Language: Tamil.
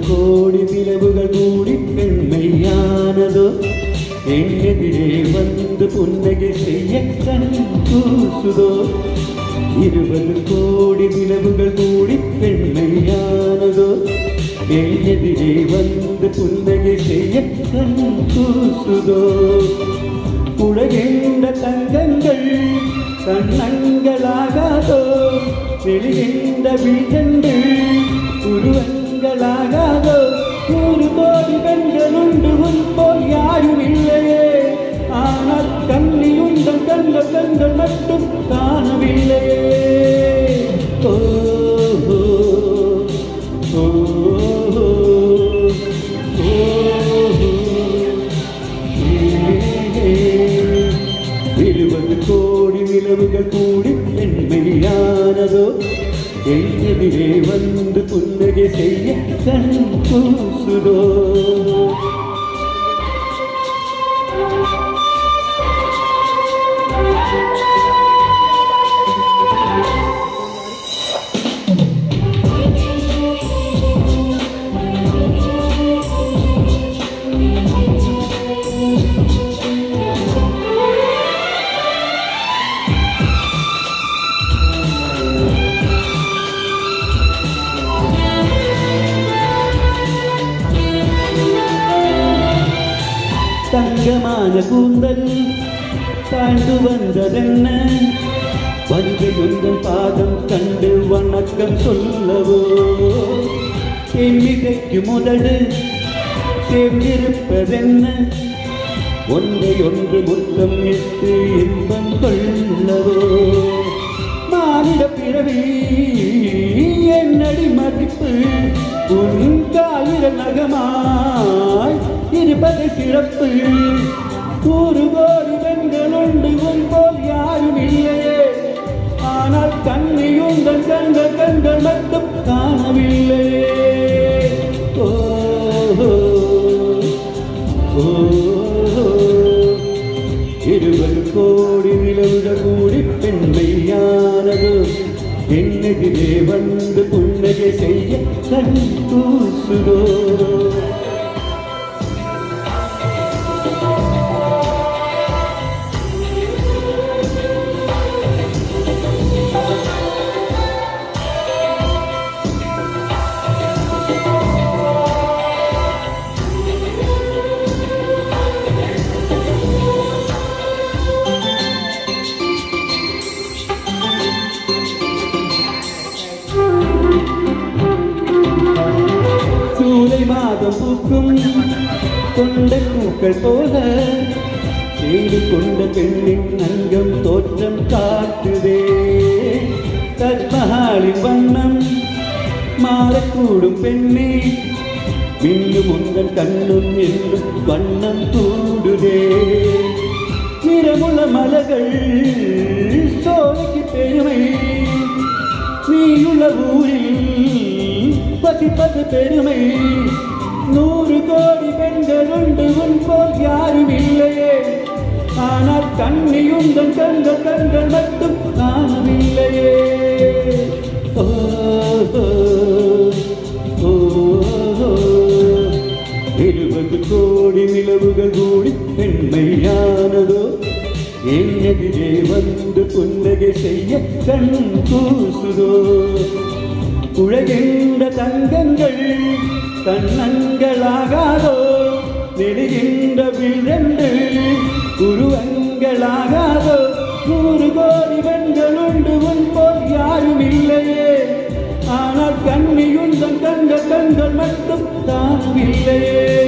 கோடி நிலவுகள் கூடி பெண்மையானதோ எதிரே வந்து புன்னகை செய்ய கண் கூசுதோ 20 கோடி நிலவுகள் கூடி பெண்மையானதோ எதிரே வந்து புன்னகை செய்ய கண் கூசுதோ உலகென்ற தங்கங்கள் கண்ணங்களாகாதோ வெளிகின்ற வீழ்கள் உருவங்களாகாதோ 100 கோடி பெண்கள் உண்டு உன் போல் யாரும் இல்லையே ஆனால் கண்ணியுந்தன் கண்கள் கண்கள் மட்டும் காணவில்லையே ஓ ஓ கோடி நிலவுகள் கூடி பெண்மையானதோ எதிரே வந்து புன்னகை செய்ய கண் கூசுதோ தங்கமான கூந்தல் தாழ்ந்து வந்ததென்ன வந்தயுந்தன் பாதம் கண்டு வணக்கம் சொல்லவோ எண்ணிதைக்கு முதடு சேர்ந்திருப்பதென்ன ஒன்றை ஒன்று முத்தம் இட்டு இன்பம் கொள்ளவோ மானிட பிறவி என்னடி மதிப்பு உன் காலிட நகமாய் இருப்பது சிறப்பு 100 கோடி பெண்கள் உண்டு உன் போல் யாரும் இல்லையே ஆனால் கண்ணியுந்தன் கண்கள் கண்கள் மட்டும் காணவில்லையே ஓ ஓ 20 கோடி நிலவுகள் கூடி பெண்மையானது என்னெதிரே வந்து புன்னகை செய்ய கண் கூசுதோ மாதம் பூக்கும் கொண்ட பூக்கள் போல தேடி கொண்ட பெண்ணின் அங்கம் தோற்றம் காட்டுதே தஜ்மஹாலின் வண்ணம் மாறக்கூடும் பெண்ணே மின்னும் உங்கள் கண்ணும் என்னும் வண்ணம் கூடுதே நிறமுள்ள மலர்கள் சோலைக்கு பெருமை நீயுள்ள ஊரில் பசிப்பது பெருமை 100 கோடி பெண்கள் உண்டு உன் போல் யாரும் இல்லையே ஆனால் கண்ணியுந்தன் கண்கள் கண்கள் மட்டும் காணவில்லையே ஓ ஓ 20 கோடி நிலவுகள் கூடி பெண்மையானதோ என்னெதிரே வந்து புன்னகை செய்ய கண் கூசுதோ உலகென்ற தங்கங்கள் கண்ணங்களாகாதோ நெடுகின்ற விழங்கள் உருவங்களாகாதோ 100 கோடி பெண்கள் உண்டு உன் போல் யாரும் இல்லையே ஆனால் கண்ணியுந்தன் கண்கள் கண்கள் மட்டும் தான் இல்லையே